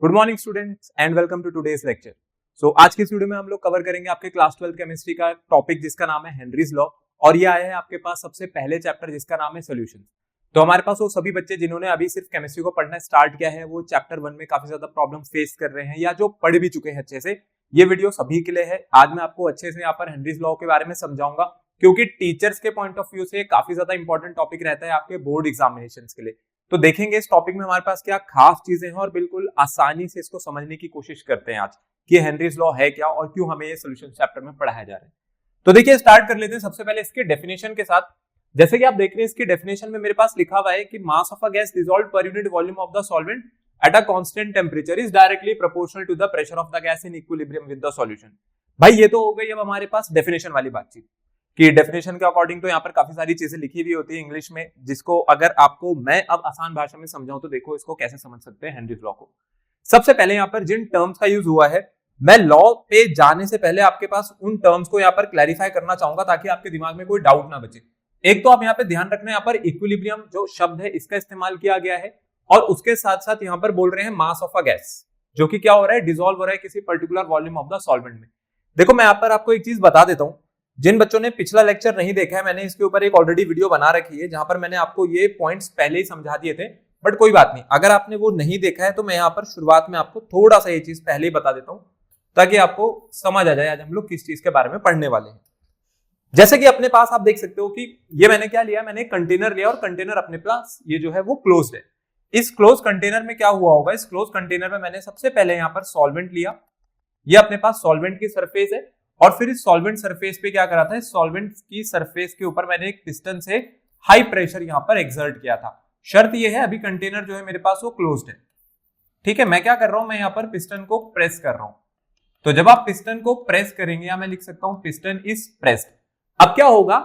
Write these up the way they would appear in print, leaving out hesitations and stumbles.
Good morning students and welcome to today's lecture. So आज की इस वीडियो में हम लोग कवर करेंगे आपके क्लास 12 केमिस्ट्री का टॉपिक जिसका नाम है हेनरीज लॉ, और ये आया है आपके पास सबसे पहले चैप्टर जिसका नाम है सॉल्यूशन। तो हमारे पास वो सभी बच्चे जिन्होंने अभी सिर्फ केमिस्ट्री को पढ़ना स्टार्ट किया है, वो चैप्टर 1 में काफी ज्यादा प्रॉब्लम फेस कर रहे हैं या जो पढ़ भी चुके हैं अच्छे से, ये वीडियो सभी के लिए है। आज मैं आपको अच्छे से यहाँ पर हेनरीज लॉ के बारे में समझाऊंगा, क्योंकि टीचर्स के पॉइंट ऑफ व्यू से काफी ज्यादा इंपॉर्टेंट टॉपिक रहता है आपके बोर्ड एग्जामिनेशन के लिए। तो देखेंगे इस टॉपिक में हमारे पास क्या खास चीजें हैं और बिल्कुल आसानी से इसको समझने की कोशिश करते हैं आज कि हेनरीज लॉ है क्या और क्यों हमें ये सॉल्यूशन चैप्टर में पढ़ाया जा रहा है। तो देखिए स्टार्ट कर लेते हैं सबसे पहले इसके डेफिनेशन के साथ। जैसे कि आप देख रहे हैं इसकी डेफिनेशन में मेरे पास लिखा हुआ है कि mass of a gas dissolved per unit volume of the solvent at a constant temperature is directly proportional to the pressure of the gas in equilibrium with the solution. भाई ये तो हो गई अब हमारे पास डेफिनेशन वाली बातचीत कि डेफिनेशन के अकॉर्डिंग तो यहाँ पर काफी सारी चीजें लिखी हुई होती है इंग्लिश में, जिसको अगर आपको मैं अब आसान भाषा में समझाऊं तो देखो इसको कैसे समझ सकते हैं हेनरीज लॉ को। सबसे पहले यहाँ पर जिन टर्म्स का यूज हुआ है, मैं लॉ पे जाने से पहले आपके पास उन टर्म्स को यहाँ पर क्लैरिफाई करना चाहूंगा ताकि आपके दिमाग में कोई डाउट ना बचे। एक तो आप यहाँ पे ध्यान रखना, यहाँ पर इक्विलिब्रियम जो शब्द है इसका इस्तेमाल किया गया है, और उसके साथ साथ यहाँ पर बोल रहे हैं मास ऑफ अ गैस, जो कि क्या हो रहा है, डिसॉल्व हो रहा है किसी particular volume of the solvent में। देखो मैं यहाँ पर आपको एक चीज बता देता हूं, जिन बच्चों ने पिछला लेक्चर नहीं देखा है, मैंने इसके ऊपर एक ऑलरेडी वीडियो बना रखी है जहां पर मैंने आपको ये पॉइंट्स पहले ही समझा दिए थे, बट कोई बात नहीं, अगर आपने वो नहीं देखा है तो मैं यहाँ पर शुरुआत में आपको थोड़ा सा ये चीज पहले ही बता देता हूं ताकि आपको समझ आ जाए आज हम लोग किस चीज के बारे में पढ़ने वाले हैं। जैसे कि अपने पास आप देख सकते हो कि ये मैंने क्या लिया, मैंने कंटेनर लिया और कंटेनर अपने पास ये जो है वो क्लोज्ड है। इस क्लोज कंटेनर में क्या हुआ होगा, इस क्लोज कंटेनर में मैंने सबसे पहले यहाँ पर सॉल्वेंट लिया, ये अपने पास सॉल्वेंट की सरफेस है, और फिर इस सॉल्वेंट सरफेस पे क्या करा था, इस सॉल्वेंट की सरफेस के ऊपर मैंने एक पिस्टन से हाई प्रेशर यहां पर एक्सर्ट किया था। शर्त ये है अभी कंटेनर जो है मेरे पास वो क्लोज्ड है, ठीक है। मैं क्या कर रहा हूं, मैं यहां पर पिस्टन को प्रेस कर रहा हूं। तो जब आप पिस्टन को प्रेस करेंगे, या मैं लिख सकता हूं पिस्टन इज प्रेस्ड। अब क्या होगा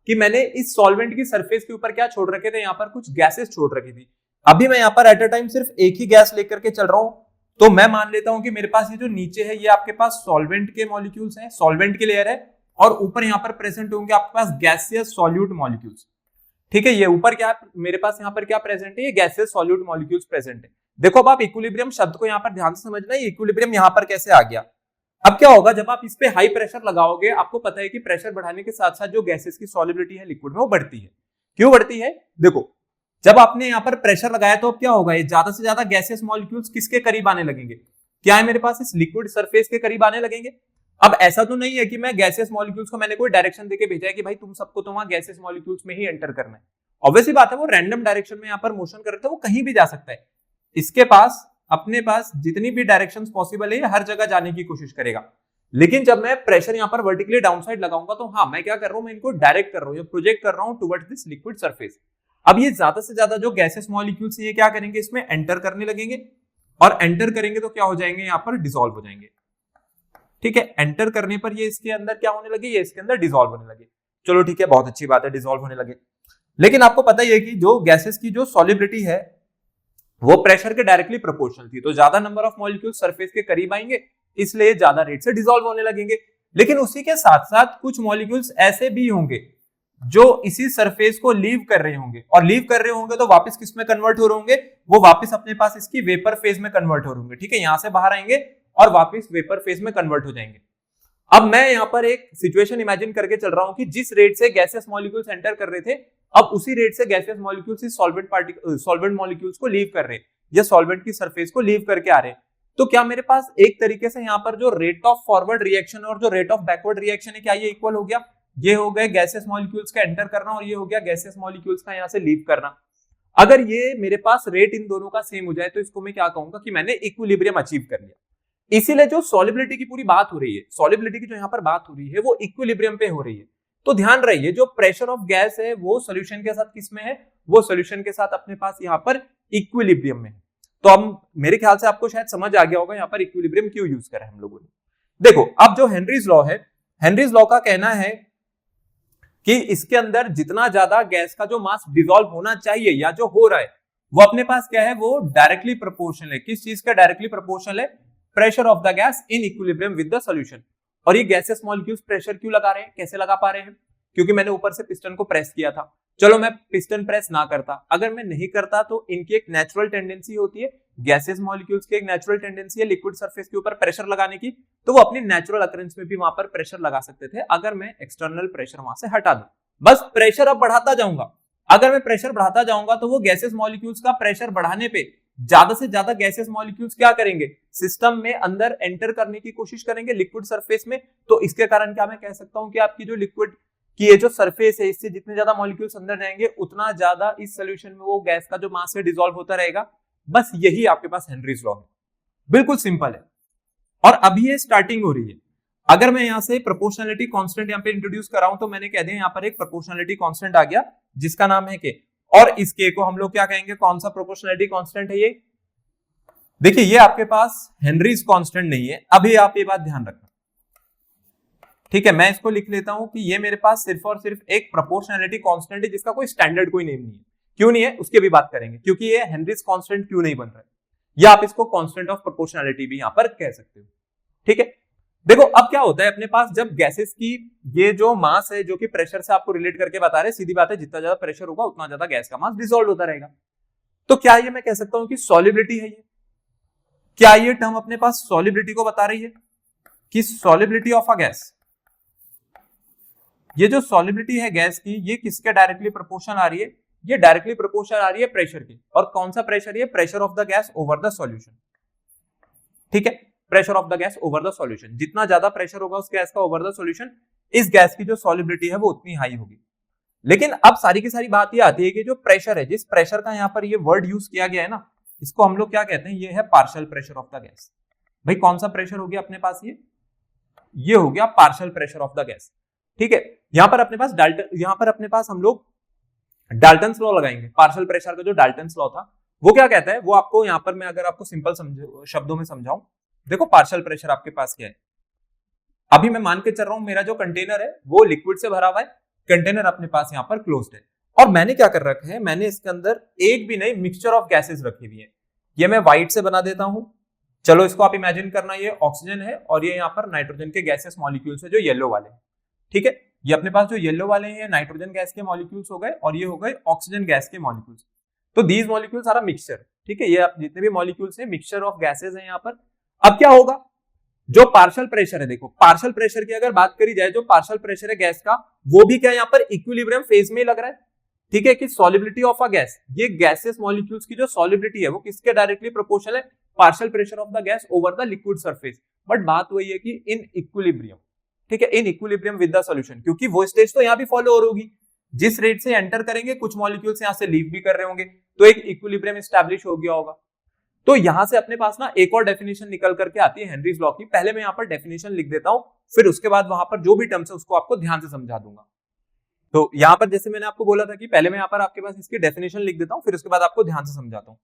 कि मैंने इस सॉल्वेंट की सरफेस के ऊपर क्या छोड़ रखे थे, यहां पर कुछ गैसेस छोड़ रखी थी। अभी मैं यहां पर एट अ टाइम सिर्फ एक ही गैस लेकर के चल रहा हूं, तो मैं मान लेता हूं कि मेरे पास ये जो नीचे है ये आपके पास सॉल्वेंट के मॉलिक्यूल्स हैं, सॉल्वेंट की लेयर है, और ऊपर यहां पर प्रेजेंट होंगे आपके पास गैसियस सॉल्यूट मॉलिक्यूल्स, ठीक है। ये ऊपर क्या मेरे पास यहां पर क्या प्रेजेंट है, ये गैसियस सॉल्यूट मॉलिक्यूल्स प्रेजेंट है। देखो अब आप इक्विलिब्रियम शब्द को यहां पर ध्यान से समझना, ये इक्विलिब्रियम यहां पर कैसे आ गया। अब क्या होगा, जब आप इस पे हाई प्रेशर लगाओगे, आपको पता है कि प्रेशर बढ़ाने के साथ साथ जो गैसेस की सॉल्युबिलिटी है लिक्विड में वो बढ़ती है। क्यों बढ़ती है, देखो जब आपने यहां पर प्रेशर लगाया तो अब क्या होगा, ये ज्यादा से ज्यादा गैसेस मॉलिक्यूल्स किसके करीब आने लगेंगे, क्या है मेरे पास इस लिक्विड सरफेस के करीब आने लगेंगे। अब ऐसा तो नहीं है कि मैं गैसेस मॉलिक्यूल्स को मैंने कोई डायरेक्शन देके भेजा है कि भाई तुम सबको तो वहां गैसेस मॉलिक्यूल्स में ही एंटर करना है। ऑब्वियसली बात है, वो रैंडम डायरेक्शन में यहां पर मोशन कर रहे थे, वो कहीं भी जा सकता है। इसके पास अपने पास जितनी भी डायरेक्शंस पॉसिबल है हर जगह जाने की कोशिश करेगा, लेकिन जब मैं प्रेशर यहां पर वर्टिकली डाउन साइड लगाऊंगा तो हाँ मैं क्या कर रहा हूं, मैं इनको डायरेक्ट कर रहा हूं या प्रोजेक्ट कर रहा हूं टुवर्ड्स दिस लिक्विड सरफेस। अब ये ज्यादा से ज्यादा जो गैसेस मॉलिक्यूल्स ये क्या करेंगे, इसमें एंटर करने लगेंगे, और एंटर करेंगे तो क्या हो जाएंगे, यहां पर डिसॉल्व हो जाएंगे, ठीक है। एंटर करने पर ये इसके अंदर क्या होने लगे, ये इसके अंदर डिसॉल्व होने लगे। चलो ठीक है, बहुत अच्छी बात है, डिसॉल्व होने लगे। लेकिन आपको पता ही है कि जो गैसेस की जो सॉल्युबिलिटी है वो प्रेशर के डायरेक्टली प्रोपोर्शनल थी, तो ज्यादा नंबर ऑफ मॉलिक्यूल सरफेस के करीब आएंगे, इसलिए ज्यादा रेट से डिसॉल्व होने लगेंगे। लेकिन उसी के साथ साथ कुछ मॉलिक्यूल्स ऐसे भी होंगे जो इसी सरफेस को लीव कर रहे होंगे, और लीव कर रहे होंगे तो वापस किस में कन्वर्ट हो रहे होंगे, वो वापस अपने पास इसकी वेपर फेज में कन्वर्ट हो रहे होंगे, ठीक है। यहां से बाहर आएंगे और वापस वेपर फेज में कन्वर्ट हो जाएंगे। अब मैं यहां पर एक सिचुएशन इमेजिन करके चल रहा हूं कि जिस रेट से गैसेस मॉलिक्यूल्स एंटर कर रहे थे, अब उसी रेट से गैसेस मॉलिक्यूल्स इस सॉल्वेंट मॉलिक्यूल्स को लीव कर रहे हैं या सॉल्वेंट की सरफेस को लीव करके आ रहे हैं। तो क्या मेरे पास एक तरीके से यहाँ पर जो रेट ऑफ फॉरवर्ड रिएक्शन और जो रेट ऑफ बैकवर्ड रिएक्शन है, क्या ये इक्वल हो गया। ये हो गए गैसेस मॉलिक्यूल्स का एंटर करना और ये हो गया गैसेस मॉलिक्यूल्स का यहाँ से लीव करना। अगर ये मेरे पास रेट इन दोनों का सेम हो जाए तो इसको मैं क्या कहूंगा कि मैंने इक्विलिब्रियम अचीव कर लिया। इसीलिए जो सॉल्युबिलिटी की पूरी बात हो रही है, सॉल्युबिलिटी की जो यहाँ पर बात हो रही है वो इक्विलिब्रियम पे हो रही है। तो ध्यान रहिए, जो प्रेशर ऑफ गैस है वो सोल्यूशन के साथ किस में है, वो सोल्यूशन के साथ अपने पास यहाँ पर इक्विलिब्रियम में है। तो अब मेरे ख्याल से आपको शायद समझ आ गया होगा यहाँ पर इक्विलिब्रियम क्यों यूज करा हम लोगों ने। देखो अब जो हेनरीज लॉ है, हेनरीज लॉ का कहना है कि इसके अंदर जितना ज्यादा गैस का जो मास डिसॉल्व होना चाहिए या जो हो रहा है वो अपने पास क्या है, वो डायरेक्टली प्रोपोर्शनल है। किस चीज का डायरेक्टली प्रोपोर्शनल है, pressure of the gas in equilibrium with the solution. और ये गैसेस मॉलिक्यूल्स प्रेशर क्यों लगा रहे हैं, कैसे लगा पा रहे हैं, क्योंकि मैंने ऊपर से पिस्टन को प्रेस किया था। चलो मैं पिस्टन प्रेस ना करता, अगर मैं नहीं करता तो इनकी एक नेचुरल टेंडेंसी होती है गैसेस मॉलिक्यूल्स की एक नेचुरल टेंडेंसी है लिक्विड सरफेस के ऊपर प्रेशर लगाने की, तो वो अपनी नेचुरल अकरेंस में भी वहां पर प्रेशर लगा सकते थे अगर मैं एक्सटर्नल प्रेशर वहां से हटा दूं। बस प्रेशर अब बढ़ाता जाऊंगा, अगर मैं प्रेशर बढ़ाता जाऊंगा तो वो गैसेस मॉलिक्यूल्स का प्रेशर बढ़ाने पे ज्यादा से ज्यादा गैसेस मॉलिक्यूल्स क्या करेंगे, सिस्टम में अंदर एंटर करने की कोशिश करेंगे लिक्विड सरफेस में। तो इसके कारण क्या मैं कह सकता हूं कि आपकी जो लिक्विड की ये जो सरफेस है, इससे जितने ज्यादा मॉलिक्यूल्स अंदर जाएंगे उतना ज्यादा इस सोल्यूशन में वो गैस का जो मास है डिसॉल्व होता रहेगा। बस यही आपके पास हेनरीज लॉ है, बिल्कुल सिंपल है। और अभी ये स्टार्टिंग हो रही है। अगर मैं यहां से प्रोपोर्शनलिटी कांस्टेंट यहां पे इंट्रोड्यूस कराऊं तो मैंने कह दिया यहां पर एक प्रोपोर्शनलिटी कांस्टेंट आ गया जिसका नाम है के, और इस के को हम लोग क्या कहेंगे, कौन सा प्रोपोर्शनलिटी कांस्टेंट है ये? देखिए ये आपके पास हेनरीज कांस्टेंट नहीं है, अभी आप ये बात ध्यान रखना, ठीक है। मैं इसको लिख लेता हूं कि ये मेरे पास सिर्फ और सिर्फ एक प्रोपोर्शनलिटी कांस्टेंट है जिसका कोई स्टैंडर्ड कोई नेम नहीं है। क्यों नहीं है उसकी भी बात करेंगे, क्योंकि ये हेनरीज कांस्टेंट क्यों नहीं बन रहा है, या आप इसको कांस्टेंट ऑफ प्रोपोर्शनलिटी भी यहां पर कह सकते हो, ठीक है। देखो अब क्या होता है अपने पास, जब गैसेस की ये जो मास है जो कि प्रेशर से आपको रिलेट करके बता रहे, सीधी बात है जितना ज्यादा प्रेशर होगा उतना ज्यादा गैस का मास डिसॉल्व होता रहेगा। तो क्या ये मैं कह सकता हूं कि सॉल्युबिलिटी है ये? क्या ये टर्म अपने पास सॉल्युबिलिटी को बता रही है कि सॉल्युबिलिटी ऑफ अ गैस, ये जो सॉल्युबिलिटी है गैस की ये किसके डायरेक्टली प्रोपोर्शन आ रही है? ये डायरेक्टली प्रोपोर्शन आ रही है प्रेशर की। और कौन सा प्रेशर? ये pressure of the gas over the solution, ठीक है। Pressure of the gas over the solution, जितना ज्यादा प्रेशर होगा उस गैस का ओवर द सॉल्यूशन, इस गैस की जो सॉल्युबिलिटी है वो उतनी हाई होगी। लेकिन अब सारी की सारी बात ये आती है कि जो प्रेशर है, जिस प्रेशर का यहाँ पर ये वर्ड यूज किया गया है ना, इसको हम लोग क्या कहते हैं, ये है partial pressure of the gas. भाई कौन सा प्रेशर हो गया अपने पास? ये हो गया partial pressure of the gas, ठीक है। यहां पर अपने पास हम लोग डाल्टन्स लॉ लगाएंगे। पार्शियल प्रेशर का जो डाल्टन्स लॉ था वो क्या कहता है, वो आपको यहां पर मैं अगर आपको सिंपल शब्दों में समझाऊं, देखो पार्शियल प्रेशर आपके पास क्या है, अभी मैं मान के चल रहा हूं मेरा जो कंटेनर है वो लिक्विड से भरा हुआ है, कंटेनर अपने पास यहां पर क्लोज्ड है, और मैंने क्या कर रखा है, मैंने इसके अंदर एक भी नहीं मिक्सचर ऑफ गैसेस रखी हुई है। ये मैं व्हाइट से बना देता हूं, चलो इसको आप इमेजिन करना, ये ऑक्सीजन है और ये यहाँ पर नाइट्रोजन के गैसेस मॉलिक्यूल्स है जो येलो वाले, ठीक है। ये अपने पास जो येलो वाले हैं नाइट्रोजन गैस के मॉलिक्यूल्स हो गए और ये हो गए ऑक्सीजन गैस के मॉलिक्यूल्स। तो these molecules are a mixture, ठीक है। ये आप जितने भी मॉलिक्यूल्स हैं मिक्सचर ऑफ गैसेस हैं यहाँ पर। अब क्या होगा, जो पार्शियल प्रेशर है, देखो पार्शियल प्रेशर की अगर बात करी जाए, जो पार्शियल प्रेशर है गैस का वो भी क्या यहाँ पर इक्विलिब्रियम फेज में लग रहा है, ठीक है। कि सॉल्युबिलिटी ऑफ अ गैस, ये गैसेस मॉलिक्यूल्स की जो सॉल्युबिलिटी है वो किसके डायरेक्टली प्रोपोर्शनल है, partial pressure of the gas over the liquid surface. But बात वही है कि इन इक्विलिब्रियम, ठीक है, इन इक्विलिब्रियम विद द सॉल्यूशन, क्योंकि वो स्टेज तो यहां भी फॉलो हो रही होगी, जिस रेट से एंटर करेंगे कुछ मॉलिक्यूल्स यहां से लीव भी कर रहे होंगे, तो एक इक्विलिब्रियम एस्टैब्लिश हो गया होगा। तो यहां से अपने पास ना एक और डेफिनेशन निकल करके आती है हेनरीज लॉ की। पहले मैं यहां पर डेफिनेशन लिख देता हूं, फिर उसके बाद वहां पर जो भी टर्म्स है उसको आपको ध्यान से समझा दूंगा। तो यहां पर जैसे मैंने आपको बोला था कि पहले मैं यहां पर आपके पास इसकी डेफिनेशन लिख देता हूं, फिर उसके बाद आपको ध्यान से समझाता हूं।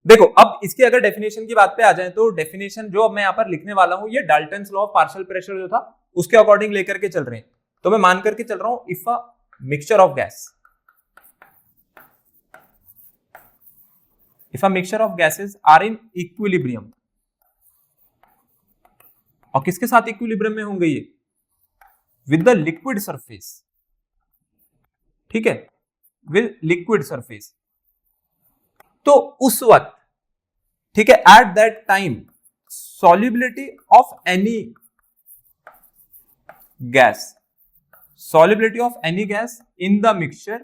देखो अब इसकी अगर डेफिनेशन की बात पे आ जाए तो डेफिनेशन जो अब मैं यहां पर लिखने वाला हूं, ये Dalton's law of partial pressure जो था उसके अकॉर्डिंग लेकर के चल रहे हैं। तो मैं मान करके चल रहा हूं, if a mixture of gas, if a mixture of gases are in equilibrium, और किसके साथ इक्विलिब्रियम में होंगे ये, विद द लिक्विड सरफेस, ठीक है, विद लिक्विड सरफेस। तो उस वक्त, ठीक है, at that time solubility of any gas, solubility of any gas in the mixture,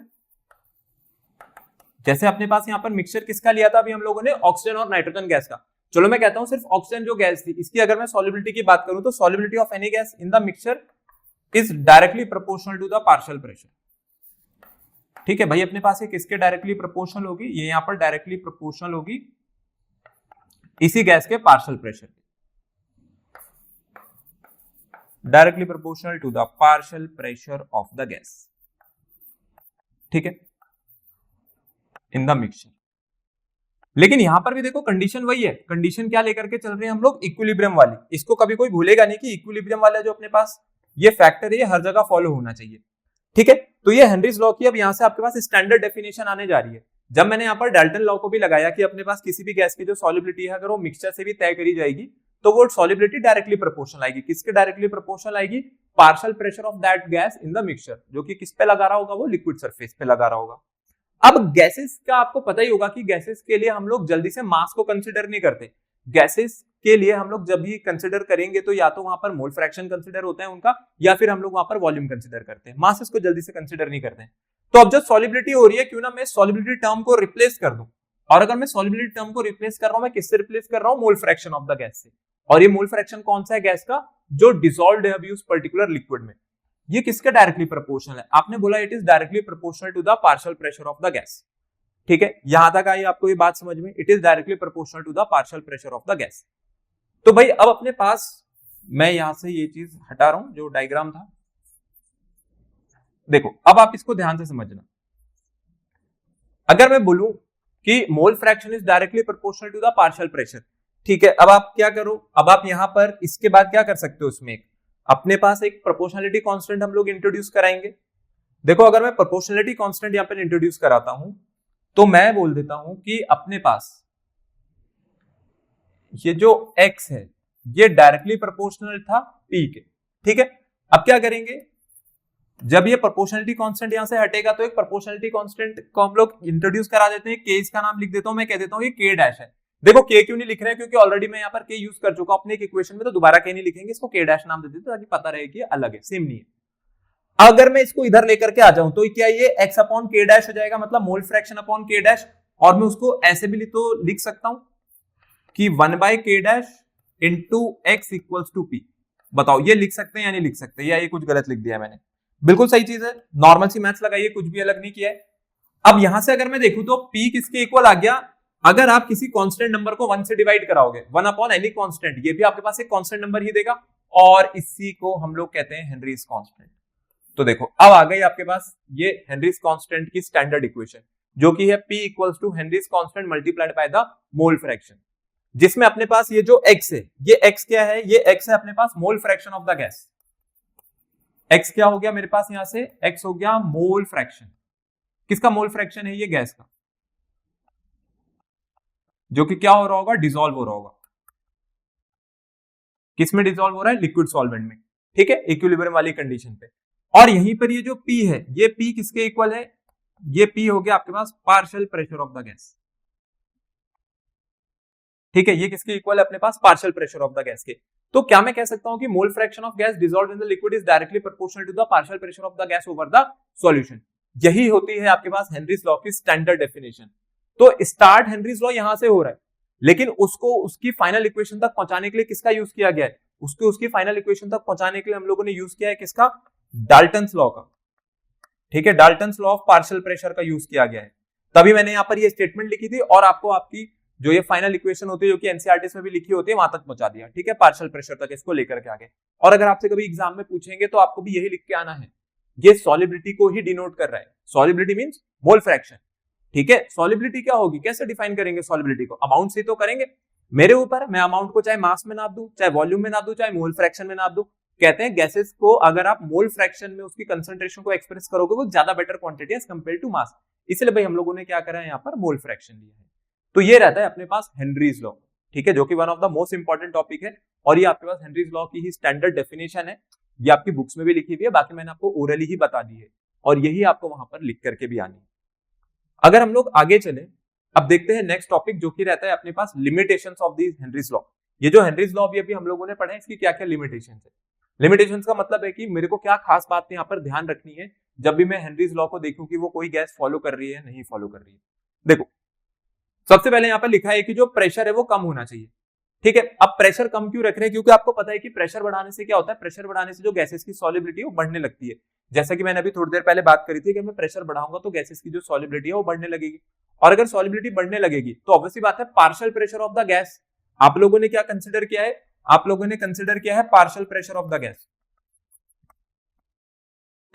जैसे अपने पास यहां पर मिक्सचर किसका लिया था अभी हम लोगों ने, ऑक्सीजन और नाइट्रोजन गैस का। चलो मैं कहता हूं सिर्फ ऑक्सीजन जो गैस थी इसकी अगर मैं सॉल्युबिलिटी की बात करूं तो solubility of any gas in the mixture is directly proportional to the partial pressure, ठीक है भाई। अपने पास ये किसके डायरेक्टली प्रोपोर्शनल होगी, ये यहां पर डायरेक्टली प्रोपोर्शनल होगी इसी गैस के partial pressure, directly proportional to the partial pressure of the gas, ठीक है, इन द मिक्सचर। लेकिन यहां पर भी देखो कंडीशन वही है, कंडीशन क्या लेकर के चल रहे हैं हम लोग, इक्विलिब्रियम वाली। इसको कभी कोई भूलेगा नहीं कि इक्विलिब्रियम वाला जो अपने पास ये फैक्टर है ये हर जगह फॉलो होना चाहिए, ठीक है। तो ये हेनरीज लॉ की अब यहां से आपके पास स्टैंडर्ड डेफिनेशन आने जा रही है। जब मैंने यहां पर डाल्टन लॉ को भी लगाया कि अपने पास किसी भी गैस की जो सॉल्युबिलिटी है अगर वो मिक्सचर से भी तय करी जाएगी तो वो सॉल्युबिलिटी डायरेक्टली प्रोपोर्शनल आएगी, किसके डायरेक्टली प्रोपोर्शनल आएगी, partial pressure of that gas in the mixture, जो कि किस पे लगा रहा होगा, वो लिक्विड सरफेस पे लगा रहा होगा। अब गैसेस का आपको पता ही होगा कि गैसेस के लिए हम लोग जल्दी से मास को कंसिडर नहीं करते। गैसेस के लिए हम लोग जब भी कंसिडर करेंगे तो या तो वहां पर मोल फ्रैक्शन कंसिडर होता है उनका, या फिर हम लोग वहां पर वॉल्यूम कंसिडर करते हैं, मासेस को जल्दी से कंसिडर नहीं करते हैं। तो अब जो सॉलिबिलिटी हो रही है, क्यों ना मैं सॉलिबिलिटी टर्म को रिप्लेस कर दूं, और अगर मैं सॉलिबिलिटी टर्म को रिप्लेस कर रहा हूं, मैं किससे रिप्लेस कर रहा हूं? मोल फ्रैक्शन ऑफ द गैस से। और ये मोल फ्रैक्शन कौन सा है गैस का? जो डिसॉल्व्ड है अभी उस पर्टिकुलर लिक्विड में। ये किसके डायरेक्टली प्रोपोर्शनल है? आपने बोला it is directly proportional to the partial pressure of the gas. ठीक है, यहां तक आई आपको ये बात समझ में? It is directly proportional to the partial pressure of the gas. तो भाई अब अपने पास, मैं यहां से ये चीज हटा रहा हूं जो डायग्राम था। देखो अब आप इसको ध्यान से समझना। अगर मैं बोलूं कि mole fraction is directly proportional to the partial pressure, ठीक है, अब आप क्या करो, अब आप यहां पर इसके बाद क्या कर सकते हो, उसमें अपने पास एक प्रोपोर्शनलिटी कांस्टेंट हम लोग इंट्रोड्यूस कराएंगे। देखो अगर मैं प्रोपोर्शनलिटी कांस्टेंट यहां पर इंट्रोड्यूस कराता हूं तो मैं बोल देता हूं कि अपने पास ये जो x है ये डायरेक्टली प्रोपोर्शनल था p के। ठीक है, अब क्या करेंगे, जब ये प्रोपोर्शनलिटी कांस्टेंट यहां से हटेगा तो एक प्रोपोर्शनलिटी कांस्टेंट को हम लोग इंट्रोड्यूस करा देते हैं। k इसका नाम लिख देता हूं, मैं कह देता हूं ये k डैश है। देखो k क्यों नहीं लिख रहे हैं, क्योंकि ऑलरेडी मैं यहाँ पर k यूज कर चुका हूं अपने एक इक्वेशन में, तो दोबारा k नहीं लिखेंगे, इसको k डैश नाम दे देते ताकि पता रहे कि अलग है, सेम नहीं है। अगर मैं इसको इधर लेकर के आ जाऊं तो क्या ये x अपॉन k डैश हो जाएगा, मतलब mole fraction upon k dash. और मैं उसको ऐसे भी तो लिख सकता हूं कि 1/k dash into x equals to p। बताओ ये लिख सकते हैं या नहीं लिख सकते, या ये कुछ गलत लिख दिया मैंने? बिल्कुल सही चीज है, नॉर्मल सी मैथ्स लगाइए, कुछ भी अलग नहीं किया है। अब यहां से अगर मैं देखूं तो p किसके इक्वल आ गया? अगर आप किसी कांस्टेंट नंबर को 1 से डिवाइड कराओगे, 1 अपॉन एनी कांस्टेंट, ये भी आपके पास एक कांस्टेंट नंबर ही देगा, और इसी को हम लोग कहते हैं हेनरीज कांस्टेंट। तो देखो अब आ गई आपके पास ये हेनरीज कांस्टेंट की स्टैंडर्ड इक्वेशन, जो कि है p equals to Henry's constant multiplied by the mole fraction, जिसमें अपने पास ये जो x है, ये x क्या है? ये x है अपने पास mole fraction of the gas. x क्या हो गया मेरे पास? यहां से x हो गया मोल फ्रैक्शन। किसका मोल फ्रैक्शन है? ये गैस का, जो कि क्या हो रहा होगा? डिसॉल्व हो रहा होगा। किसमें डिसॉल्व हो रहा है? लिक्विड सॉल्वेंट में। ठीक है, इक्विलिब्रियम वाली कंडीशन पे। और यहीं पर ये जो p है, ये p किसके इक्वल है? ये p हो गया आपके पास partial pressure of the gas. ठीक है, ये किसके इक्वल है अपने पास? Partial pressure of the gas के। तो क्या मैं कह सकता हूं कि mole fraction of gas dissolved in the liquid is directly proportional to the partial pressure of the gas over the solution. यही होती है आपके पास हेनरीज लॉ की स्टैंडर्ड डेफिनेशन। तो स्टार्ट हेनरीज लॉ यहां से हो रहा है, लेकिन उसको उसकी फाइनल इक्वेशन तक पहुंचाने के लिए किसका यूज किया गया है? उसको उसकी फाइनल इक्वेशन तक पहुंचाने के लिए हम लोगों ने यूज किया है किसका? डाल्टन्स लॉ का। ठीक है, Dalton's law of partial pressure का यूज किया गया है। तभी मैंने यहां पर ये स्टेटमेंट लिखी थी और आपको आपकी जो ये फाइनल इक्वेशन होती है, जो कि एनसीईआरटी में भी लिखी होती है, वहां तक पहुंचा दिया। ठीक है, पार्शियल प्रेशर तक इसको लेकर के आगे। और अगर आपसे कभी एग्जाम में पूछेंगे तो आपको भी यही लिख के आना है, ये सॉलिबिलिटी को ही डिनोट कर रहा है। Solubility means mole fraction. ठीक है, सॉलिबिलिटी क्या होगी, कैसे डिफाइन करेंगे सॉलिबिलिटी को? अमाउंट से तो करेंगे, मेरे ऊपर मैं अमाउंट को चाहे मास में नाप दूं, चाहे वॉल्यूम में नाप दूं, चाहे मोल फ्रैक्शन में नाप दूं। कहते हैं गैसेस को अगर आप मोल फ्रैक्शन में उसकी कंसंट्रेशन को एक्सप्रेस करोगे, वो ज्यादा better quantity as compare to mass. इसलिए भाई हम लोगों ने क्या करा है, यहाँ पर मोल फ्रैक्शन लिया है। तो ये रहता है अपने पास हेनरीज लॉ। ठीक है, जो कि one of the most important topic है, और ये आपके पास हेनरीज लॉ की ही स्टैंडर्ड डेफिनेशन है। ये आपकी बुक्स में भी लिखी हुई है, बाकी मैंने आपको ओरली ही बता दी है, और यही आपको वहां पर लिख करके भी आनी है। अगर हम लोग आगे चले, अब देखते हैं नेक्स्ट टॉपिक, जो कि रहता है अपने पास limitations of this Henry's law. ये जो हेनरीज लॉ अभी हम लोगों ने पढ़ा है, इसकी क्या क्या लिमिटेशंस है। लिमिटेशंस का मतलब है कि मेरे को क्या खास बात यहाँ पर ध्यान रखनी है जब भी मैं हेनरीज लॉ को देखूं कि वो कोई गैस फॉलो कर रही है नहीं फॉलो कर रही है। देखो सबसे पहले यहाँ पर लिखा है कि जो प्रेशर है वो कम होना चाहिए। ठीक है, अब प्रेशर कम क्यों रख रहे हैं? क्योंकि आपको पता है कि प्रेशर बढ़ाने से क्या होता है, प्रेशर बढ़ाने से जो गैसेस की सॉलिबिलिटी है वो बढ़ने लगती है। जैसा कि मैंने अभी थोड़ी देर पहले बात करी थी कि मैं प्रेशर बढ़ाऊंगा तो गैसेस की जो सॉलिबिलिटी है वो बढ़ने लगेगी, और अगर सॉलिबिलिटी बढ़ने लगेगी तो ऑब्वियसली बात है partial pressure of the gas. आप लोगों ने क्या कंसिडर किया है? आप लोगों ने कंसिडर किया है partial pressure of the gas.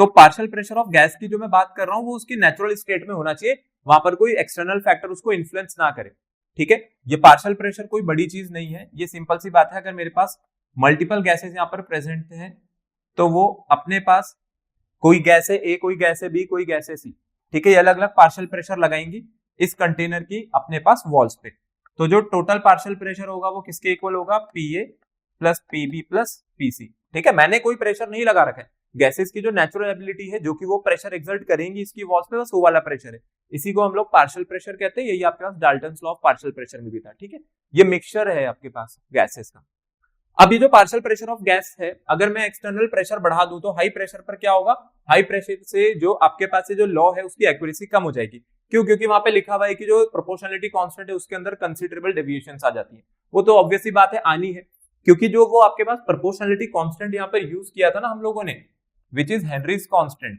तो पार्शियल प्रेशर ऑफ गैस की जो मैं बात कर रहा हूं वो उसकी नेचुरल स्टेट में होना चाहिए, वहां पर कोई एक्सटर्नल फैक्टर उसको इन्फ्लुएंस ना करे। ठीक है, ये पार्शियल प्रेशर कोई बड़ी चीज नहीं है, ये सिंपल सी बात है। अगर मेरे पास मल्टीपल गैसेस यहाँ पर प्रेजेंट हैं तो वो अपने पास कोई गैस है ए, कोई गैस है बी, कोई गैस है सी। ठीक है, ये अलग अलग पार्शियल प्रेशर लगाएंगी इस कंटेनर की अपने पास वॉल्स पे। तो जो टोटल पार्शियल प्रेशर होगा वो किसके इक्वल होगा? P A plus P B plus P C. ठीक है, मैंने कोई प्रेशर नहीं लगा रखा है, गैसेस की जो नेचुरल एबिलिटी है, जो कि वो प्रेशर एक्सर्ट करेंगी इसकी वॉल्स पे, बस वो वाला प्रेशर है। इसी को हम लोग पार्शियल प्रेशर कहते हैं। यही आपके पास Dalton's law of partial pressure में भी था, ठीक है। ये मिक्सचर है आपके पास गैसेस का। अब ये जो पार्शियल प्रेशर ऑफ गैस है, अगर मैं एक्सटर्नल प्रेशर बढ़ा दूं तो हाई प्रेशर पर क्या होगा, हाई प्रेशर से जो आपके पास से जो लॉ है उसकी एक्यूरेसी कम हो जाएगी। क्यों? क्योंकि वहां पे लिखा हुआ है कि जो प्रोपोर्शनलिटी कांस्टेंट है उसके अंदर कंसीडरेबल डेविएशंस आ जाती है। वो तो ऑब्वियस ही बात है, आनी है, क्योंकि जो वो आपके पास प्रोपोर्शनलिटी कांस्टेंट यहाँ पर यूज किया था ना हम लोगों ने, विच इज हेनरीज कांस्टेंट,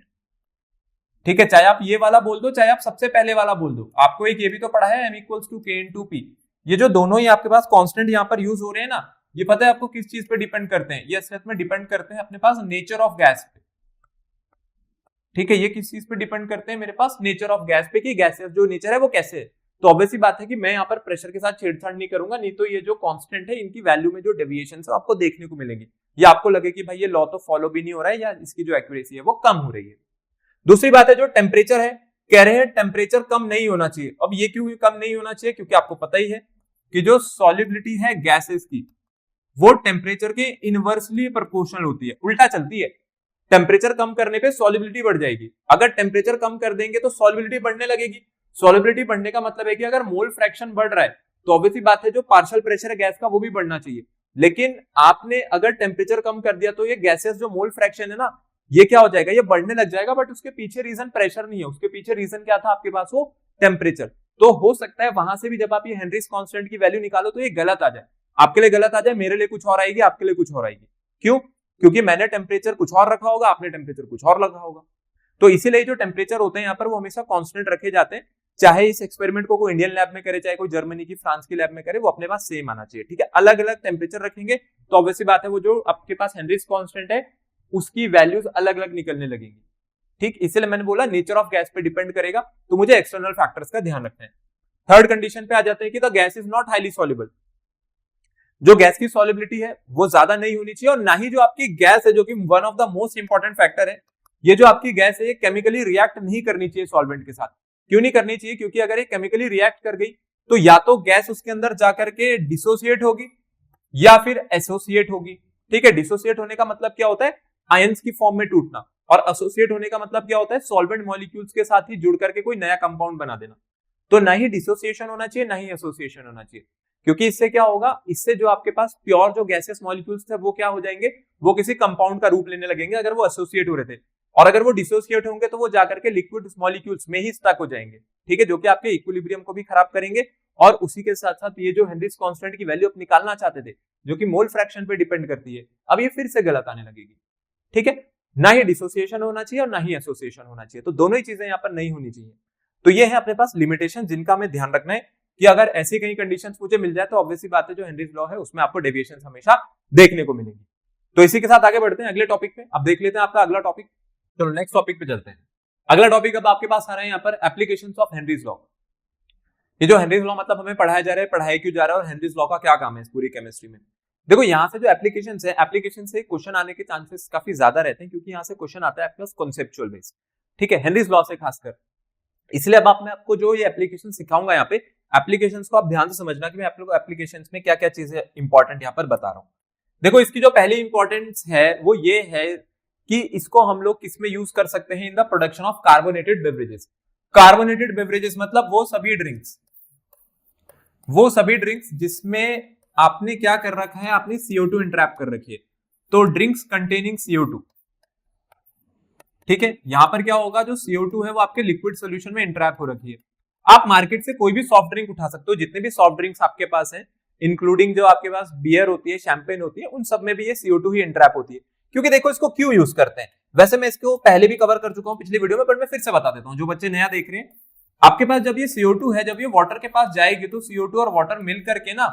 ठीक है। चाहे आप ये वाला बोल दो, चाहे आप सबसे पहले वाला बोल दो, आपको एक ये भी तो पढ़ा है m equals to k into p। ये जो दोनों ही आपके पास कांस्टेंट यहाँ पर यूज हो रहे हैं ना, ये पता है आपको किस चीज पे डिपेंड करते हैं? ये असलियत में डिपेंड करते हैं अपने पास नेचर ऑफ गैस पे, ठीक है। ये किस चीज पे डिपेंड करते हैं? मेरे पास नेचर ऑफ गैस पे, कि गैसेस जो नेचर है वो कैसे है। तो ऑब्वियस ही बात है कि मैं यहाँ पर प्रेशर के साथ छेड़छाड़ नहीं करूंगा, नहीं तो ये जो कांस्टेंट है इनकी वैल्यू में जो डेविएशन है आपको देखने को मिलेंगे, या आपको लगे कि भाई ये लॉ तो फॉलो भी नहीं हो रहा है, या इसकी जो एक्यूरेसी है वो कम हो रही है। दूसरी बात है जो टेम्परेचर है, कह रहे हैं टेम्परेचर कम नहीं होना चाहिए। अब ये क्यों कम नहीं होना चाहिए? क्योंकि आपको पता ही है कि जो सॉलिबिलिटी है गैसेस की वो टेम्परेचर के इनवर्सली प्रोपोर्शनल होती है, उल्टा चलती है। टेम्परेचर कम करने पे सॉलिबिलिटी बढ़ जाएगी, अगर टेम्परेचर कम कर देंगे तो सॉलिबिलिटी बढ़ने लगेगी। सॉलिबिलिटी बढ़ने का मतलब है कि अगर मोल फ्रैक्शन बढ़ रहा है तो ऑब्वियसली बात है जो पार्शियल प्रेशर है गैस का वो भी बढ़ना चाहिए। लेकिन आपने अगर टेम्परेचर कम कर दिया तो ये गैसेस जो मोल फ्रैक्शन है ना, ये क्या हो जाएगा, ये बढ़ने लग जाएगा। बट उसके पीछे रीजन प्रेशर नहीं है, उसके पीछे रीजन क्या था आपके पास? वो टेम्परेचर। तो हो सकता है वहां से भी जब आप ये हेनरीज कांस्टेंट की वैल्यू निकालो तो ये गलत आ जाए, आपके लिए गलत आ जाए, मेरे लिए कुछ और आएगी, आपके लिए कुछ और आएगी। क्यों? क्योंकि मैंने टेम्परेचर कुछ और रखा होगा, आपने टेम्परेचर कुछ और रखा होगा। तो इसीलिए जो टेम्परेचर होते हैं यहाँ पर वो हमेशा कांस्टेंट रखे जाते हैं। चाहे इस एक्सपेरिमेंट को कोई इंडियन लैब में करे, चाहे कोई जर्मनी की, फ्रांस की लैब में करे, वो अपने पास सेम आना चाहिए, ठीक है। अलग अलग टेम्परेचर रखेंगे तो ऑब्वियसली बात है वो जो आपके पास हेनरीज कांस्टेंट है उसकी वैल्यूज अलग अलग निकलने लगेंगी, ठीक। इसलिए मैंने बोला नेचर ऑफ गैस पे डिपेंड करेगा, तो मुझे एक्सटर्नल फैक्टर्स का ध्यान रखना है। थर्ड कंडीशन पे आ जाते हैं कि the gas is not highly soluble. जो गैस की सॉल्युबिलिटी है वो ज्यादा नहीं होनी चाहिए, और ना ही जो आपकी गैस है, जो कि one of the most important factor है, ये जो आपकी गैस है ये केमिकली रिएक्ट नहीं करनी चाहिए सॉल्वेंट के साथ। क्यों नहीं करनी चाहिए? क्योंकि अगर ये केमिकली रिएक्ट कर गई तो या तो गैस उसके अंदर जाकर के डिसोसिएट होगी या फिर एसोसिएट होगी, ठीक है। डिसोसिएट होने का मतलब क्या होता है? आयंस की फॉर्म में टूटना, और एसोसिएट होने का मतलब क्या होता है? सॉल्वेंट मॉलिक्यूल्स के साथ ही जुड़ करके कोई नया कंपाउंड बना देना। तो ना ही डिसोसिएशन होना चाहिए, ना ही एसोसिएशन होना चाहिए, क्योंकि इससे क्या होगा, इससे जो आपके पास प्योर जो गैसेस मॉलिक्यूल्स थे वो क्या हो जाएंगे, वो किसी कंपाउंड का रूप लेने लगेंगे अगर वो एसोसिएट हो रहे थे। और अगर वो डिसोसिएट होंगे तो वो जाकर के लिक्विड मॉलिक्यूल्स में ही स्टक हो जाएंगे, ठीक है, जो कि आपके इक्विलिब्रियम को भी खराब करेंगे। और उसी के साथ साथ ये जो हेनरीज कांस्टेंट की वैल्यू आप निकालना चाहते थे, जो कि मोल फ्रैक्शन पे डिपेंड करती है, अब ये फिर से गलत आने लगेगी, ठीक है। ना ही डिसोसिएशन होना चाहिए और ना ही एसोसिएशन होना चाहिए, तो दोनों ही चीजें यहाँ पर नहीं होनी चाहिए। तो ये है अपने पास लिमिटेशन जिनका हमें ध्यान रखना है कि अगर ऐसी कई कंडीशंस मुझे मिल जाए तो ऑब्वियसली बात है जो हेनरीज लॉ है उसमें आपको डेविएशंस हमेशा देखने को मिलेगी। तो इसी के साथ आगे बढ़ते हैं अगले टॉपिक पे। अब देख लेते हैं आपका अगला टॉपिक। चलो नेक्स्ट टॉपिक पे चलते हैं। अगला टॉपिक अब आपके पास आ रहा है यहाँ पर एप्लीकेशंस ऑफ हेनरीज लॉ। ये जो हेनरीज लॉ मतलब हमें पढ़ाया जा रहा है, पढ़ाया क्यों जा रहा है, और हेनरीज लॉ का क्या काम है इस पूरी केमिस्ट्री में। देखो यहाँ से जो एप्लीकेशंस है, एप्लीकेशन से क्वेश्चन आने के चांसेस काफी ज्यादा रहते हैं, क्योंकि यहाँ से क्वेश्चन आता है आपके कॉन्सेप्चुअल बेस, ठीक है, हेनरीज लॉ से खासकर। इसलिए अब मैं आपको जो ये एप्लीकेशन सिखाऊंगा यहाँ पे, एप्लीकेशंस को आप ध्यान से समझना कि मैं आप लोगों को एप्लीकेशंस में क्या क्या चीजें इंपॉर्टेंट यहाँ पर बता रहा हूँ। देखो इसकी जो पहली इंपॉर्टेंस है वो ये है कि इसको हम लोग किस में यूज कर सकते हैं, in the production of carbonated beverages. Carbonated beverages मतलब वो सभी ड्रिंक्स जिसमें आपने क्या कर रखा है, आपने CO2 इंट्रैप कर रखी है। तो ड्रिंक्स कंटेनिंग CO2, ठीक है। यहां पर क्या होगा, जो CO2 है वो आपके लिक्विड सोल्यूशन में इंट्रैप हो रखी है। आप मार्केट से कोई भी सॉफ्ट ड्रिंक उठा सकते हो, जितने भी सॉफ्ट ड्रिंक्स आपके पास हैं, इंक्लूडिंग जो आपके पास बियर होती है, शैंपेन होती है, उन सब में भी ये CO2 ही इंट्रैप होती है। क्योंकि देखो इसको क्यों यूज करते हैं, वैसे मैं इसको पहले भी कवर कर चुका हूं पिछली वीडियो में, पर मैं फिर से बता देता हूं जो बच्चे नया देख रहे हैं। आपके पास जब ये CO2 है, जब ये वाटर के पास जाएगी तो CO2 और वाटर मिल करके ना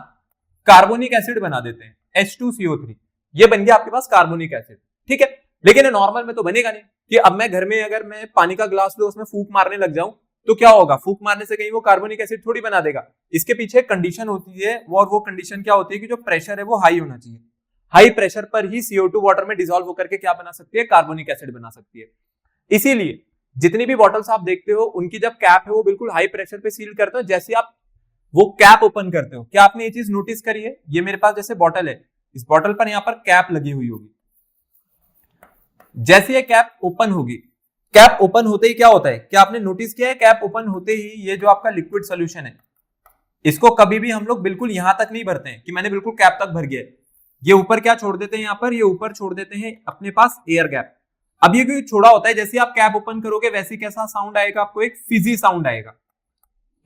कार्बोनिक एसिड बना देते हैं, H2CO3, ये बन गया आपके पास कार्बोनिक एसिड, ठीक है। लेकिन नॉर्मल में तो बनेगा नहीं कि अब मैं घर में अगर मैं पानी का ग्लास लो उसमें फूंक मारने लग जाऊं तो क्या होगा, फूंक मारने से कहीं वो कार्बोनिक एसिड थोड़ी बना देगा। इसके पीछे एक कंडीशन होती है, और वो कंडीशन क्या होती है कि जो प्रेशर है वो हाई होना चाहिए। हाई प्रेशर पर ही CO2 वाटर में डिसॉल्व होकर के क्या बना सकती है, कार्बोनिक एसिड बना सकती है। इसीलिए जितनी भी बॉटल्स आप देखते हो उनकी जब कैप है वो बिल्कुल हाई प्रेशर पे सील करते हो। जैसे आप वो कैप ओपन करते हो, क्या आपने ये चीज नोटिस करी है, ये मेरे पास जैसे बॉटल है, इस बॉटल पर यहाँ पर कैप लगी हुई होगी, जैसे ये कैप ओपन होगी, कैप ओपन होते ही क्या होता है, क्या आपने नोटिस किया है, कैप ओपन होते ही ये जो आपका लिक्विड सोल्यूशन है, इसको कभी भी हम लोग बिल्कुल यहां तक नहीं भरते हैं कि मैंने बिल्कुल कैप तक भर गया। ये ऊपर क्या छोड़ देते हैं, यहां पर ये ऊपर छोड़ देते हैं अपने पास एयर गैप। अब ये क्योंकि छोड़ा होता है, जैसे आप कैप ओपन करोगे वैसे कैसा साउंड आएगा, आपको एक फिजी साउंड आएगा,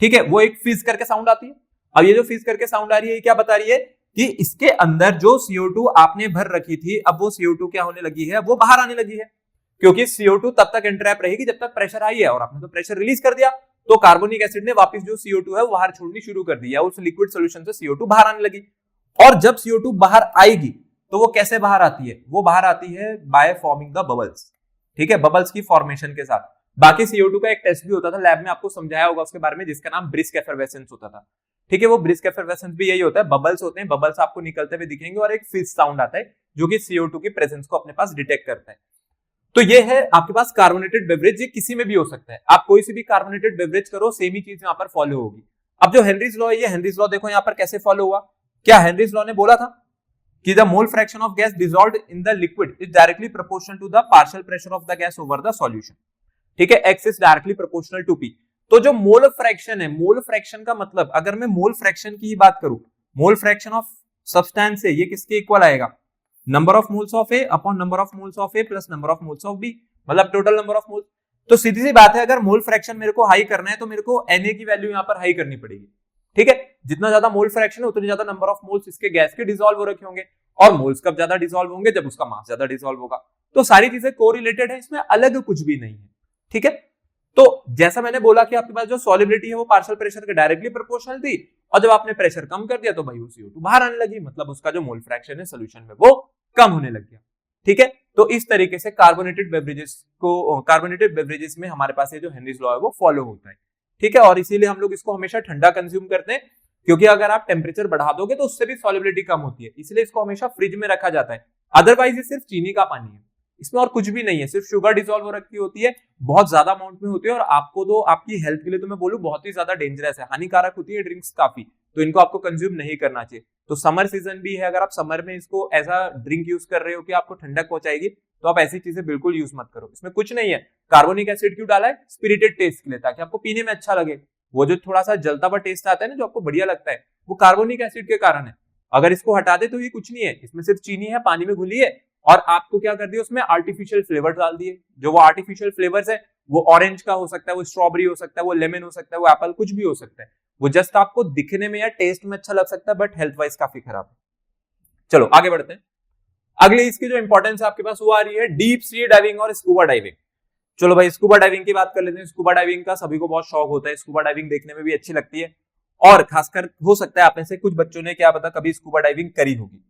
ठीक है, वो एक फिज करके साउंड आती है। अब ये जो फिज करके साउंड आ रही है, ये क्या बता रही है कि इसके अंदर जो CO2 आपने भर रखी थी, अब वो CO2 क्या होने लगी है, वो बाहर आने लगी है, क्योंकि CO2 तब तक एंट्रैप रहेगी जब तक प्रेशर हाई है, और आपने तो प्रेशर रिलीज कर दिया, तो कार्बोनिक एसिड ने वापस जो CO2 है वो बाहर छोड़नी शुरू कर दी है, उस लिक्विड सॉल्यूशन से CO2 बाहर आने लगी। और जब CO2 बाहर आएगी तो वो कैसे बाहर आती है, वो बाहर आती है बाय फॉर्मिंग द बबल्स, ठीक है, बबल्स की फॉर्मेशन के साथ। बाकी CO2 का एक टेस्ट भी होता था लैब में, आपको समझाया होगा उसके बारे में, जिसका नाम ब्रिस्क एफरवेसेंस होता था, ठीक है, वो ब्रिस्क एफरवेसेंस भी यही होता है, बबल्स होते हैं, बबल्स आपको निकलते हुए दिखेंगे और एक फिज साउंड आता है जो कि CO2 की प्रेजेंस को अपने पास डिटेक्ट करता है। तो ये है आपके पास कार्बोनेटेड बेवरेज, ये किसी में भी हो सकता है, आप कोई सी भी कार्बोनेटेड बेवरेज करो, सेम ही चीज यहाँ पर फॉलो होगी। अब जो हेनरीज लॉ है, ये हेनरीज लॉ देखो यहाँ पर कैसे फॉलो हुआ। क्या हेनरीज लॉ ने बोला था कि the mole fraction of gas dissolved in the liquid is directly proportional to the partial pressure of the gas over the solution, ठीक है, x is directly proportional to p। तो जो मोल फ्रैक्शन है, mole fraction का मतलब, अगर मैं mole fraction की ही बात करूं, मोल फ्रैक्शन ऑफ सब्सटेंस है, ये किसके इक्वल आएगा, number of moles of A upon number of moles of A plus number of moles of B, मतलब टोटल नंबर ऑफ मोल्स। तो सीधी सी बात है, अगर मोल फ्रैक्शन मेरे को हाई करना है तो मेरे को Na की वैल्यू यहां पर हाई करनी पड़ेगी, ठीक है, जितना ज्यादा मोल फ्रैक्शन है उतनी ज्यादा नंबर ऑफ मोल्स इसके गैस के डिसॉल्व हो रखे होंगे, और मोल्स कब ज्यादा डिसॉल्व होंगे, जब उसका मास ज्यादा डिसॉल्व होगा। तो सारी चीजें कोरिलेटेड है, इसमें अलग कुछ भी नहीं है, ठीक है। तो जैसा मैंने बोला कि आपके पास जो सॉलिबिलिटी है वो पार्शियल प्रेशर के डायरेक्टली प्रोपोर्शनल थी, और जब आपने प्रेशर कम कर दिया तो भाई वो CO2 बाहर आने लगी, मतलब उसका जो मोल फ्रैक्शन है सोल्यूशन में वो कम होने लग गया, ठीक है। तो इस तरीके से कार्बोनेटेड बेवरेजेस में हमारे पास ये जो हेनरीज लॉ है वो फॉलो होता है, ठीक है, और इसीलिए हम लोग इसको हमेशा ठंडा कंज्यूम करते हैं, क्योंकि अगर आप टेम्परेचर बढ़ा दोगे तो उससे भी सॉलिबिलिटी कम होती है, इसलिए इसको हमेशा फ्रिज में रखा जाता है। अदरवाइज ये सिर्फ चीनी का पानी है, इसमें और कुछ भी नहीं है, सिर्फ शुगर डिसॉल्व हो रखी होती है, बहुत ज्यादा अमाउंट में होती है, और आपको तो आपकी हेल्थ के लिए तो मैं बोलूं बहुत ही ज्यादा डेंजरस है, हानिकारक होती है ड्रिंक्स काफी, तो इनको आपको कंज्यूम नहीं करना चाहिए। तो समर सीजन भी है, अगर आप समर में इसको ऐसा ड्रिंक यूज कर रहे हो कि आपको ठंडक पहुंचाएगी, तो आप ऐसी चीजें बिल्कुल यूज मत करो। इसमें कुछ नहीं है, कार्बोनिक एसिड क्यों डाला है, स्पिरिटेड टेस्ट के लिए, ताकि आपको पीने में अच्छा लगे। वो जो थोड़ा सा जलता हुआ टेस्ट आता है ना, जो आपको बढ़िया लगता है, वो कार्बोनिक एसिड के कारण है। अगर इसको हटा दे तो ये कुछ नहीं है, इसमें सिर्फ चीनी है, पानी में घुली है, और आपको क्या कर दिया, उसमें आर्टिफिशियल फ्लेवर डाल दिए। जो वो आर्टिफिशियल फ्लेवर्स है, वो ऑरेंज का हो सकता है, वो स्ट्रॉबेरी हो सकता है, वो लेमन हो सकता है, वो एप्पल, कुछ भी हो सकता है। वो जस्ट आपको दिखने में या टेस्ट में अच्छा लग सकता है, बट हेल्थ वाइज काफी खराब है। चलो आगे बढ़ते हैं। अगली इसकी जो इंपॉर्टेंस है आपके पास वो आ रही है डीप सी डाइविंग और स्कूबा डाइविंग। चलो भाई स्कूबा डाइविंग की बात कर लेते हैं। स्कूबा डाइविंग का सभी को बहुत शौक होता है, स्कूबा डाइविंग देखने में भी अच्छी लगती है, और खासकर हो सकता है आप में से कुछ बच्चों ने क्या पता कभी स्कूबा डाइविंग करी होगी।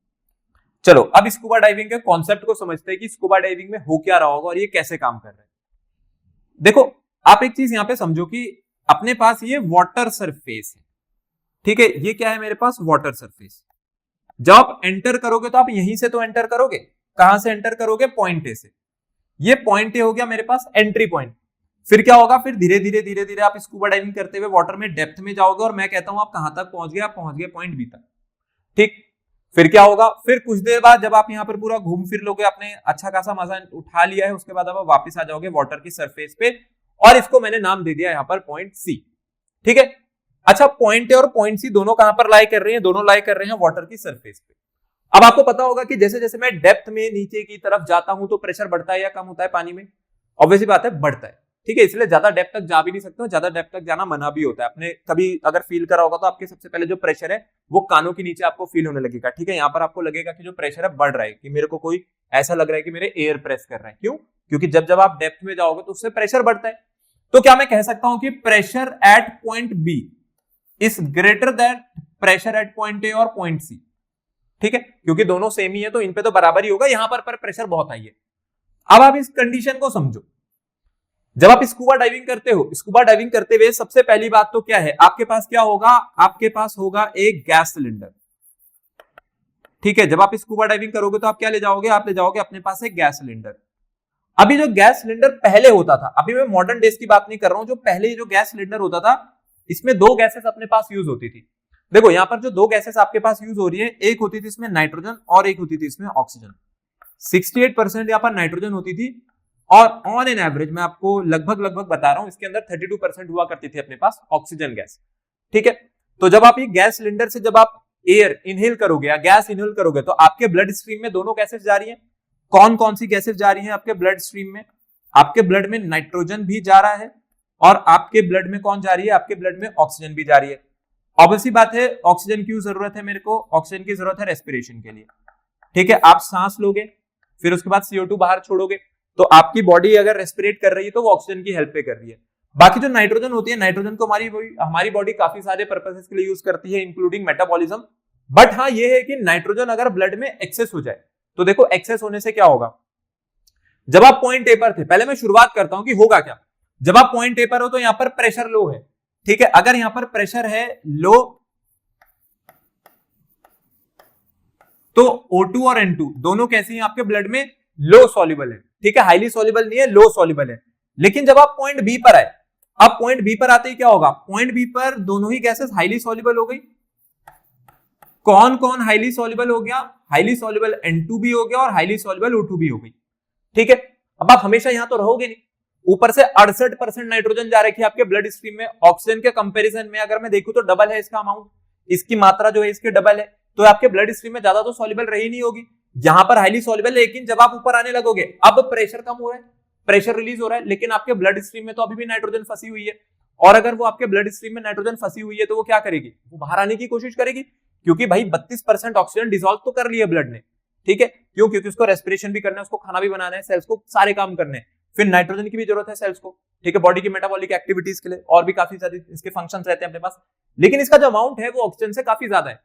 चलो अब स्कूबा डाइविंग के कॉन्सेप्ट को समझते हैं कि स्कूबा डाइविंग में हो क्या रहा होगा और ये कैसे काम कर रहा है। देखो आप एक चीज यहां पे समझो कि अपने पास ये वाटर सरफेस है, ठीक है, ये क्या है मेरे पास, वाटर सरफेस। जब आप एंटर करोगे तो आप यहीं से तो एंटर करोगे, कहां से एंटर करोगे, पॉइंट ए से। ये पॉइंट ए हो गया मेरे पास एंट्री पॉइंट। फिर क्या होगा, फिर धीरे धीरे धीरे धीरे आप स्कूबा डाइविंग करते हुए वाटर में डेप्थ में जाओगे, और मैं कहता हूं आप कहां तक पहुंच गए, आप पहुंच गए पॉइंट बी तक, ठीक। फिर क्या होगा, फिर कुछ देर बाद जब आप यहां पर पूरा घूम फिर लोगे, आपने अच्छा खासा मजा उठा लिया है, उसके बाद आप वापस आ जाओगे वाटर की सरफेस पे, और इसको मैंने नाम दे दिया यहां पर पॉइंट सी, ठीक है। अच्छा पॉइंट ए और पॉइंट सी दोनों कहां पर लाई कर रहे हैं, दोनों लाई कर रहे हैं वाटर की सरफेस पे। अब आपको पता होगा कि जैसे जैसे मैं डेप्थ में नीचे की तरफ जाता हूं तो प्रेशर बढ़ता है या कम होता है पानी में, ऑब्वियसली बात है बढ़ता है, ठीक है, इसलिए ज्यादा डेप्थ तक जा भी नहीं सकते, ज्यादा डेप्थ तक जाना मना भी होता है। आपने कभी अगर फील करा होगा तो आपके सबसे पहले जो प्रेशर है वो कानों के नीचे आपको फील होने लगेगा, ठीक है, यहाँ पर आपको लगेगा कि जो प्रेशर है बढ़ रहा है, कि मेरे को कोई ऐसा लग रहा है कि मेरे एयर प्रेस कर रहा है। क्यों, क्योंकि जब जब आप डेप्थ में जाओगे तो उससे प्रेशर बढ़ता है। तो क्या मैं कह सकता हूं कि pressure at point B is greater than pressure at point A और पॉइंट सी, ठीक है, क्योंकि दोनों सेम ही है तो इन पे तो बराबर ही होगा, यहां पर प्रेशर बहुत हाई है। अब आप इस कंडीशन को समझो, जब आप स्कूबा डाइविंग करते हो, स्कूबा डाइविंग करते हुए सबसे पहली बात तो क्या है, आपके पास क्या होगा, आपके पास होगा एक गैस सिलेंडर, ठीक है। जब आप स्कूबा डाइविंग करोगे तो आप क्या ले जाओगे, आप ले जाओगे अपने पास एक गैस सिलेंडर। अभी जो गैस सिलेंडर पहले होता था, अभी मैं मॉडर्न डेज की बात नहीं कर रहा हूं, जो पहले जो गैस सिलेंडर होता था इसमें दो गैसेस अपने पास यूज होती थी। देखो यहां पर जो दो गैसेस आपके पास यूज हो रही है, एक होती थी इसमें नाइट्रोजन और एक होती थी इसमें ऑक्सीजन। 68% यहाँ पर नाइट्रोजन होती थी और ऑन एन एवरेज मैं आपको लगभग बता रहा हूं, इसके अंदर 32% हुआ करती थी अपने पास ऑक्सीजन गैस। ठीक है, तो जब आप ये गैस सिलेंडर से जब आप एयर इनहेल करोगे या गैस इनहेल करोगे तो आपके ब्लड स्ट्रीम में दोनों गैसेस जा रही हैं। कौन कौन सी गैसेस जा रही हैं आपके ब्लड स्ट्रीम में? आपके ब्लड में नाइट्रोजन भी जा रहा है और आपके ब्लड में कौन जा रही है? आपके ब्लड में ऑक्सीजन भी जा रही है। ऑब्वियसली बात है, ऑक्सीजन की जरूरत है मेरे को, ऑक्सीजन की जरूरत है रेस्पिरेशन के लिए। ठीक है, आप सांस लोगे फिर उसके बाद CO2 बाहर छोड़ोगे, तो आपकी बॉडी अगर रेस्पिरेट कर रही है तो वो ऑक्सीजन की हेल्प पे कर रही है। बाकी जो नाइट्रोजन होती है, नाइट्रोजन को हमारी बॉडी काफी सारे पर्पसेस के लिए यूज करती है, इंक्लूडिंग मेटाबॉलिज्म। बट हाँ, ये है कि नाइट्रोजन अगर ब्लड में एक्सेस हो जाए तो देखो एक्सेस होने से क्या होगा। जब आप पॉइंट ए पर थे, पहले मैं शुरुआत करता हूं कि होगा क्या। जब आप पॉइंट ए पर हो तो यहां पर प्रेशर लो है। ठीक है, अगर यहां पर प्रेशर है लो तो O2 और N2 दोनों कैसे हैं आपके ब्लड में? लो सॉल्युबल है। ठीक है, हाईली सॉल्युबल नहीं है, लो सॉल्युबल है। लेकिन जब आप पॉइंट बी पर आए, अब पॉइंट बी पर आते ही क्या होगा? पॉइंट बी पर दोनों ही गैसेस हाईली सॉल्युबल हो गई। कौन कौन हाईली सॉल्युबल हो गया? हाईली सॉल्युबल N2 भी हो गया और हाईली सॉल्युबल O2 भी हो गई। ठीक है, अब आप हमेशा यहां तो रहोगे नहीं। ऊपर से 68% नाइट्रोजन जा रखी है आपके ब्लड स्ट्रीम में। ऑक्सीजन के कंपैरिजन में अगर मैं देखूं तो डबल है इसका अमाउंट, इसकी मात्रा जो है इसके डबल है, तो आपके ब्लड स्ट्रीम में ज्यादा तो सॉल्युबल रही नहीं होगी। यहां पर हाईली सॉल्युबल, लेकिन जब आप ऊपर आने लगोगे अब प्रेशर कम हो रहा है, प्रेशर रिलीज हो रहा है, लेकिन आपके ब्लड स्ट्रीम में तो अभी भी नाइट्रोजन फंसी हुई है। और अगर वो आपके ब्लड स्ट्रीम में नाइट्रोजन फंसी हुई है तो वो क्या करेगी? वो बाहर आने की कोशिश करेगी, क्योंकि भाई 32% ऑक्सीजन डिसॉल्व तो कर लिया ब्लड ने। ठीक है, क्यों? क्योंकि उसको रेस्पिरेशन भी करना है, उसको खाना भी बनाना है, सेल्स को सारे काम करने हैं, फिर नाइट्रोजन की भी जरूरत है सेल्स को। ठीक है, बॉडी की मेटाबॉलिक एक्टिविटीज के लिए और भी काफी सारे इसके फंक्शंस रहते हैं अपने पास। लेकिन इसका जो अमाउंट है वो ऑक्सीजन से काफी ज्यादा है।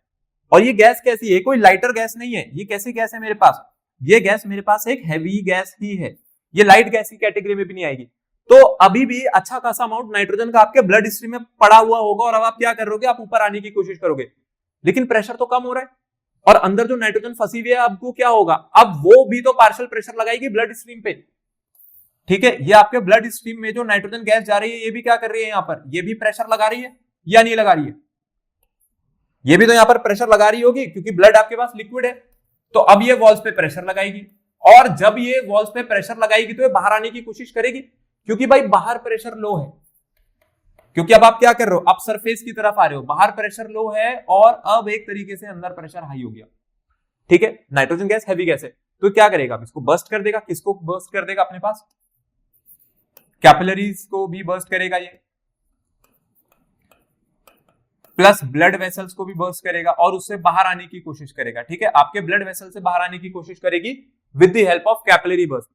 और ये गैस कैसी है? कोई लाइटर गैस नहीं है। ये कैसी गैस है मेरे पास? ये गैस मेरे पास एक हैवी गैस ही है, ये लाइट गैस की कैटेगरी में भी नहीं आएगी। तो अभी भी अच्छा खासा अमाउंट नाइट्रोजन का आपके ब्लड स्ट्रीम में पड़ा हुआ होगा और अब आप क्या करोगे? आप ऊपर आने की कोशिश करोगे, लेकिन प्रेशर तो कम हो रहा है और अंदर जो नाइट्रोजन फंसी हुई है आपको क्या होगा? अब वो भी तो पार्शियल प्रेशर लगाएगी ब्लड स्ट्रीम पे। ठीक है, ये आपके ब्लड स्ट्रीम में जो नाइट्रोजन गैस जा रही है ये भी क्या कर रही है? यहां पर ये भी प्रेशर लगा रही है या नहीं लगा रही है? ये भी तो यहां पर प्रेशर लगा रही होगी, क्योंकि ब्लड आपके पास लिक्विड है। तो अब ये वॉल्स पे प्रेशर लगाएगी, और जब ये वॉल्स पे प्रेशर लगाएगी तो ये बाहर आने की कोशिश करेगी, क्योंकि भाई बाहर प्रेशर लो है। क्योंकि अब आप क्या कर रहे हो? आप सरफेस की तरफ आ रहे हो, बाहर प्रेशर लो है और अब एक तरीके से अंदर प्रेशर हाई हो गया। ठीक है, नाइट्रोजन गैस हैवी गैस है, तो क्या करेगा? इसको बर्स्ट कर देगा। किसको बर्स्ट कर देगा? अपने पास कैपिलरीज को भी बर्स्ट करेगा ये, प्लस ब्लड वेसल्स को भी बर्स्ट करेगा और उससे बाहर आने की कोशिश करेगा। ठीक है, आपके ब्लड वेसल से बाहर आने की कोशिश करेगी with the help of capillary burst.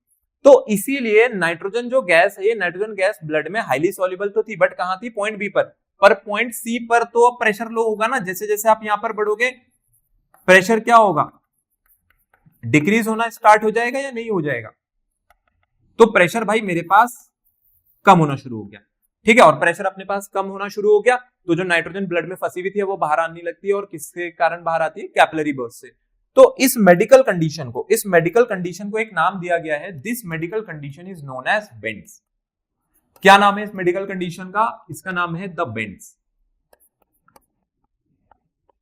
तो इसीलिए नाइट्रोजन जो गैस है, ये नाइट्रोजन गैस ब्लड में हाईली सॉल्युबल तो थी, बट कहां थी? पॉइंट बी पर पॉइंट सी पर तो प्रेशर लो होगा ना। जैसे जैसे आप यहां पर बढ़ोगे प्रेशर क्या होगा? डिक्रीज होना स्टार्ट हो जाएगा या नहीं हो जाएगा? तो प्रेशर भाई मेरे पास कम होना शुरू हो गया। ठीक है, और प्रेशर अपने पास कम होना शुरू हो गया तो जो नाइट्रोजन ब्लड में फंसी हुई थी वो बाहर आने लगती है, और किसके कारण बाहर आती है? कैपिलरी बर्स्ट से। तो इस मेडिकल कंडीशन को एक नाम दिया गया है। This medical condition is known as bends. क्या नाम है इस मेडिकल कंडीशन का? इसका नाम है द बेंड्स।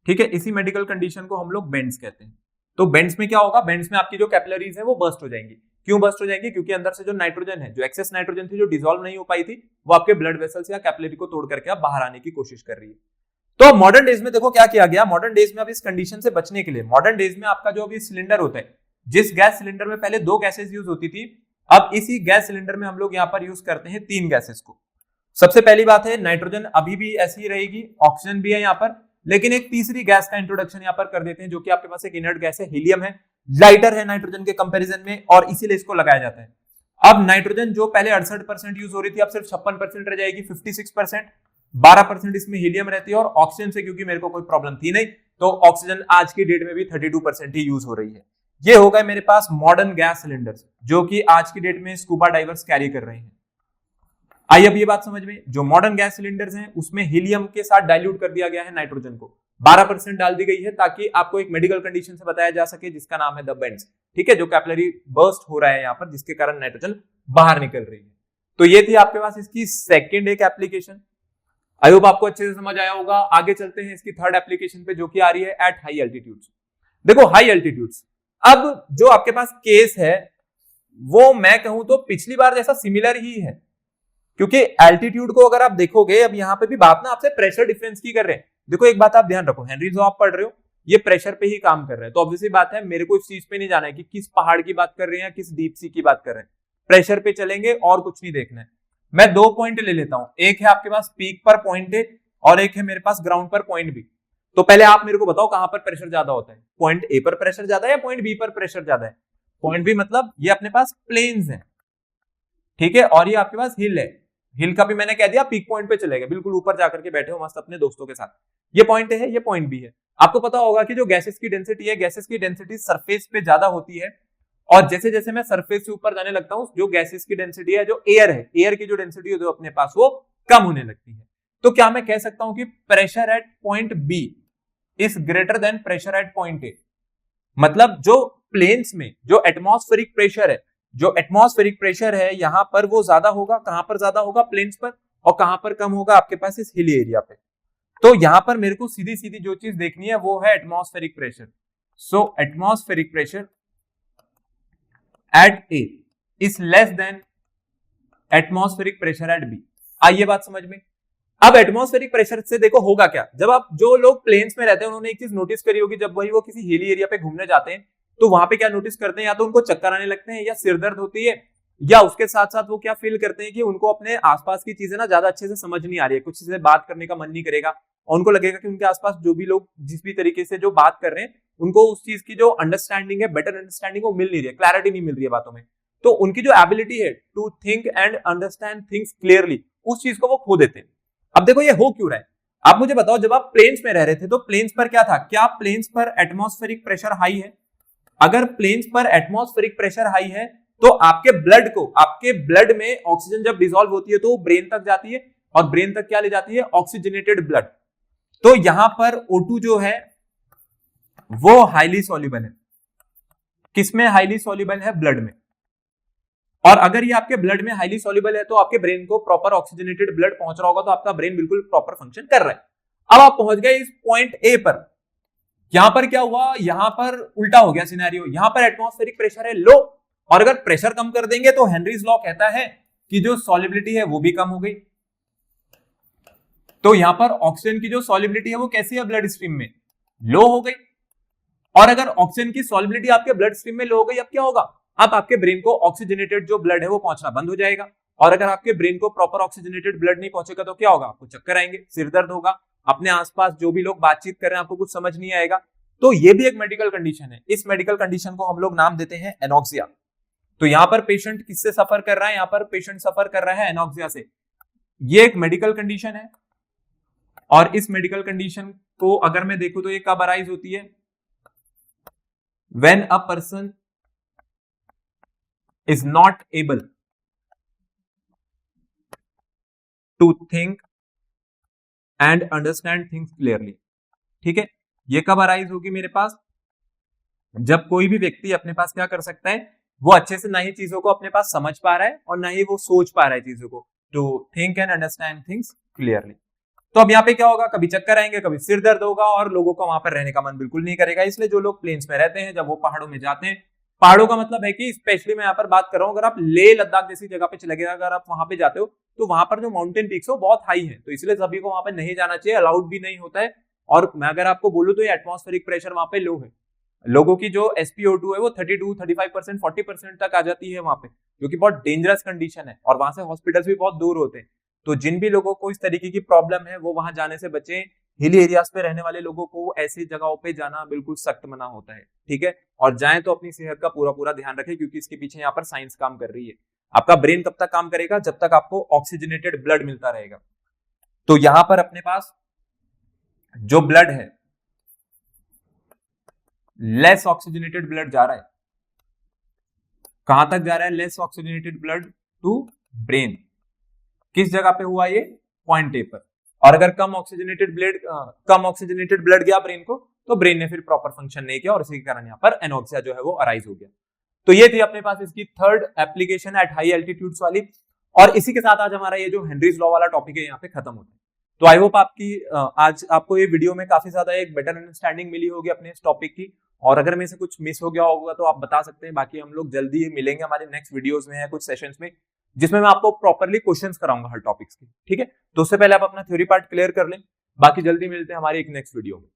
ठीक है, इसी मेडिकल कंडीशन को हम लोग बेंड्स कहते हैं। तो बेंड्स में क्या होगा? बेंड्स में आपकी जो कैपिलरीज है वो बर्स्ट हो जाएंगी। क्यों बर्स्ट हो जाएंगी? क्योंकि अंदर से जो नाइट्रोजन है, जो एक्सेस नाइट्रोजन थी, जो डिसॉल्व नहीं हो पाई थी, वो आपके ब्लड वेसल्स या कैपिलरी को तोड़ करके आप बाहर आने की कोशिश कर रही है। तो मॉडर्न डेज में देखो क्या किया गया। मॉडर्न डेज में अब इस कंडीशन से बचने के लिए, मॉडर्न डेज में आपका जो अभी सिलेंडर होता है, जिस गैस सिलेंडर में पहले 2 गैसेस यूज होती थी, अब इसी गैस सिलेंडर में हम लोग यहाँ पर यूज करते हैं 3 गैसेस को। सबसे पहली बात है, नाइट्रोजन अभी भी ऐसी ही रहेगी, ऑक्सीजन भी है यहाँ पर, लेकिन एक तीसरी गैस का इंट्रोडक्शन यहाँ पर कर देते हैं, जो कि आपके पास एक इनर्ट गैस है, हीलियम है, लाइटर है नाइट्रोजन के कंपैरिजन में, और इसीलिए इसको लगाया जाता है। अब नाइट्रोजन जो पहले 68% यूज हो रही थी, अब सिर्फ 56% रह जाएगी, 56%, 12% इसमें हीलियम रहती है, और ऑक्सीजन से क्योंकि मेरे को कोई प्रॉब्लम थी नहीं, तो ऑक्सीजन आज की डेट में भी 32% ही यूज हो रही है। ये हो गए मेरे पास मॉडर्न गैस सिलेंडर्स, जो कि आज की डेट में स्कूबा डाइवर्स कैरी कर रहे हैं। आइए अब ये बात समझ में, जो मॉडर्न गैस सिलेंडर्स हैं उसमें हीलियम के साथ डाइल्यूट कर दिया गया है नाइट्रोजन को, 12% डाल दी गई है, ताकि आपको एक मेडिकल कंडीशन से बताया जा सके जिसका नाम है द बेंड्स। ठीक है, जो कैपिलरी बर्स्ट हो रहा है यहाँ पर, जिसके कारण नाइट्रोजन बाहर निकल रही है। तो ये थी आपके पास इसकी सेकेंड एक एप्लीकेशन। आई होप आपको अच्छे से समझ आया होगा। आगे चलते हैं इसकी थर्ड एप्लीकेशन पे, जो कि आ रही है एट हाई एल्टीट्यूड्स। देखो हाई एल्टीट्यूड्स, अब जो आपके पास केस है वो मैं कहूं तो पिछली बार जैसा सिमिलर ही है, क्योंकि एल्टीट्यूड को अगर आप देखोगे, अब यहां पे भी बात ना आपसे प्रेशर डिफरेंस की कर रहे हैं। देखो एक बात आप ध्यान रखो, हेनरीज लॉ आप पढ़ रहे हो, ये प्रेशर पे ही काम कर रहे हैं, तो ऑब्वियसली बात है मेरे को इस चीज पे नहीं जाना है कि किस पहाड़ की बात कर रहे हैं या किस डीप सी की बात कर रहे हैं, प्रेशर पे चलेंगे और कुछ नहीं देखना है। मैं दो पॉइंट ले लेता हूं, एक है आपके पास पीक पर पॉइंट ए और एक है मेरे पास ग्राउंड पर पॉइंट बी। तो पहले आप मेरे को बताओ कहां पर प्रेशर ज्यादा होता है, पॉइंट ए पर प्रेशर ज्यादा है या पॉइंट बी पर प्रेशर ज्यादा है? पॉइंट बी मतलब ये अपने पास प्लेन्स है, ठीक है, और ये आपके पास हिल है। हिल का भी मैंने कह दिया पीक पॉइंट पे चलेगा, बिल्कुल ऊपर जाकर के बैठे हो मस्त अपने दोस्तों के साथ। ये पॉइंट है, ये पॉइंट बी है। आपको पता होगा कि जो गैसेस की डेंसिटी है, गैसेस की डेंसिटी सरफेस पे ज्यादा होती है, और जैसे जैसे मैं सरफेस से ऊपर जाने लगता हूं, जो गैसेस की डेंसिटी है, जो एयर है, एयर की जो डेंसिटी है जो अपने पास वो कम होने लगती है। तो क्या मैं कह सकता हूं कि pressure at point B is greater than pressure at point A? मतलब जो प्लेन्स में जो एटमॉस्फेरिक प्रेशर है, जो एटमॉस्फेरिक प्रेशर है यहां पर वो ज्यादा होगा, कहां पर ज्यादा होगा? प्लेन्स पर। और कहां पर कम होगा? आपके पास इस हिली एरिया पे। तो यहां पर मेरे को सीधी सीधी जो चीज देखनी है वो है atmospheric pressure. So atmospheric pressure at A is less than atmospheric pressure at B. आइए बात समझ में। अब एटमॉस्फेरिक प्रेशर से देखो होगा क्या, जब आप, जो लोग प्लेन्स में रहते हैं उन्होंने एक चीज नोटिस करी होगी, जब वही वो किसी हिली एरिया पे घूमने जाते हैं तो वहां पे क्या नोटिस करते हैं, या तो उनको चक्कर आने लगते हैं या सिर दर्द होती है, या उसके साथ साथ वो क्या फील करते हैं कि उनको अपने आसपास की चीजें ना ज्यादा अच्छे से समझ नहीं आ रही है, कुछ से बात करने का मन नहीं करेगा, और उनको लगेगा कि उनके आसपास जो भी लोग जिस भी तरीके से जो बात कर रहे हैं उनको उस चीज की जो अंडरस्टैंडिंग है, बेटर अंडरस्टैंडिंग वो मिल नहीं रही है, क्लैरिटी नहीं मिल रही है बातों में। तो उनकी जो एबिलिटी है to think and understand things clearly, उस चीज को वो खो देते हैं। अब देखो ये हो क्यों रहा है, आप मुझे बताओ। जब आप प्लेन्स में रह रहे थे तो प्लेन्स पर क्या था, क्या प्लेन्स पर एटमॉस्फेरिक प्रेशर हाई है? अगर प्लेन्स पर एटमॉस्फेरिक प्रेशर हाई है तो आपके ब्लड को, आपके ब्लड में ऑक्सीजन जब डिसॉल्व होती है तो वो ब्रेन तक जाती है, और ब्रेन तक क्या ले जाती है? Oxygenated blood. तो यहां पर O2 जो है वो हाईली सॉल्युबल है। किसमें हाईली सॉल्युबल है? ब्लड में। और अगर ये आपके ब्लड में हाईली सॉल्युबल है तो आपके ब्रेन को प्रॉपर ऑक्सीजनेटेड ब्लड पहुंच रहा होगा, तो आपका ब्रेन बिल्कुल प्रॉपर फंक्शन कर रहा है। अब आप पहुंच गए इस पॉइंट ए पर, यहां पर क्या हुआ, यहां पर उल्टा हो गया सिनेरियो, यहां पर एटमॉस्फेरिक प्रेशर है लो, और अगर प्रेशर कम कर देंगे तो हेनरीज लॉ कहता है कि जो सॉल्युबिलिटी है वो भी कम हो गई। तो यहां पर ऑक्सीजन की जो सॉल्युबिलिटी है वो कैसी है ब्लड स्ट्रीम में? लो हो गई। और अगर ऑक्सीजन की सॉल्युबिलिटी आपके ब्लड स्ट्रीम में लो हो गई, अब क्या होगा? अब आपके ब्रेन को ऑक्सीजनेटेड जो ब्लड है वो पहुंचना बंद हो जाएगा, और अगर आपके ब्रेन को प्रॉपर ऑक्सीजनेटेड ब्लड नहीं पहुंचेगा तो क्या होगा? आपको चक्कर आएंगे, सिर दर्द होगा, अपने आसपास जो भी लोग बातचीत कर रहे हैं आपको कुछ समझ नहीं आएगा। तो ये भी एक मेडिकल कंडीशन है। इस मेडिकल कंडीशन को हम लोग नाम देते हैं एनॉक्सिया। तो यहां पर पेशेंट किससे सफर कर रहा है? यहां पर पेशेंट सफर कर रहा है एनॉक्सिया से। ये एक मेडिकल कंडीशन है, और इस मेडिकल कंडीशन को अगर मैं देखूं तो ये कब अराइज होती है? When a person is not able to think and understand things clearly. ठीक है, ये कब अराइज होगी मेरे पास? जब कोई भी व्यक्ति अपने पास क्या कर सकता है, वो अच्छे से ना ही चीजों को अपने पास समझ पा रहा है और ना ही वो सोच पा रहा है चीजों को, to think and understand things clearly. तो अब यहाँ पे क्या होगा? कभी चक्कर आएंगे, कभी सिर दर्द होगा, और लोगों का वहां पर रहने का मन बिल्कुल नहीं करेगा। इसलिए जो लोग प्लेन्स में रहते हैं, जब वो पहाड़ों में जाते हैं, पहाड़ों का मतलब है कि स्पेशली मैं यहाँ पर बात कर रहा हूँ, अगर आप लेह लद्दाख जैसी जगह पे चले गए, अगर आप वहां पे जाते हो तो वहां पर जो माउंटेन पीक्स हो बहुत हाई है, तो इसलिए सभी को वहां पर नहीं जाना चाहिए, अलाउड भी नहीं होता है। और मैं अगर आपको बोलूं तो ये एटमॉस्फेरिक प्रेशर वहां पे लो है, लोगों की जो SpO2 है वो 32, 35%, 40% तक आ जाती है वहां पे, जो कि बहुत डेंजरस कंडीशन है, और वहां से हॉस्पिटल्स भी बहुत दूर होते हैं। तो जिन भी लोगों को इस तरीके की प्रॉब्लम है वो वहां जाने से बचें। हिली एरियाज पे रहने वाले लोगों को ऐसी जगहों पे जाना बिल्कुल सख्त मना होता है, ठीक है। और जाएं तो अपनी सेहत का पूरा पूरा ध्यान रखें, क्योंकि इसके पीछे यहाँ पर साइंस काम कर रही है। आपका ब्रेन तब तक काम करेगा जब तक आपको ऑक्सीजनेटेड ब्लड मिलता रहेगा। तो यहां पर अपने पास जो ब्लड है, लेस ऑक्सीजनेटेड ब्लड जा रहा है, कहां तक जा रहा है? Less oxygenated blood to brain. किस जगह पे हुआ ये? पॉइंट ए पर। और अगर कम ऑक्सीजनेटेड ब्लड गया ब्रेन को, तो ब्रेन ने फिर प्रॉपर फंक्शन नहीं किया, और इसी के कारण यहाँ पर एनोक्सिया जो है वो अराइज हो गया। तो ये थी अपने पास इसकी third application at high altitudes वाली, और इसी के साथ आज हमारा ये जो हेनरीज लॉ वाला टॉपिक है यहाँ पे खत्म होता है। तो आई होप आपकी आज आपको ये वीडियो में काफी ज्यादा एक बेटर अंडरस्टैंडिंग मिली होगी अपने इस टॉपिक की, और अगर में से कुछ मिस हो गया होगा तो आप बता सकते हैं। बाकी हम लोग जल्दी ही मिलेंगे हमारे नेक्स्ट वीडियोस में या कुछ सेशंस में, जिसमें मैं आपको प्रॉपरली क्वेश्चंस कराऊंगा हर टॉपिक्स के, ठीक है। तो उससे पहले आप अपना थ्योरी पार्ट क्लियर कर लें, बाकी जल्दी मिलते हैं हमारी एक नेक्स्ट वीडियो में।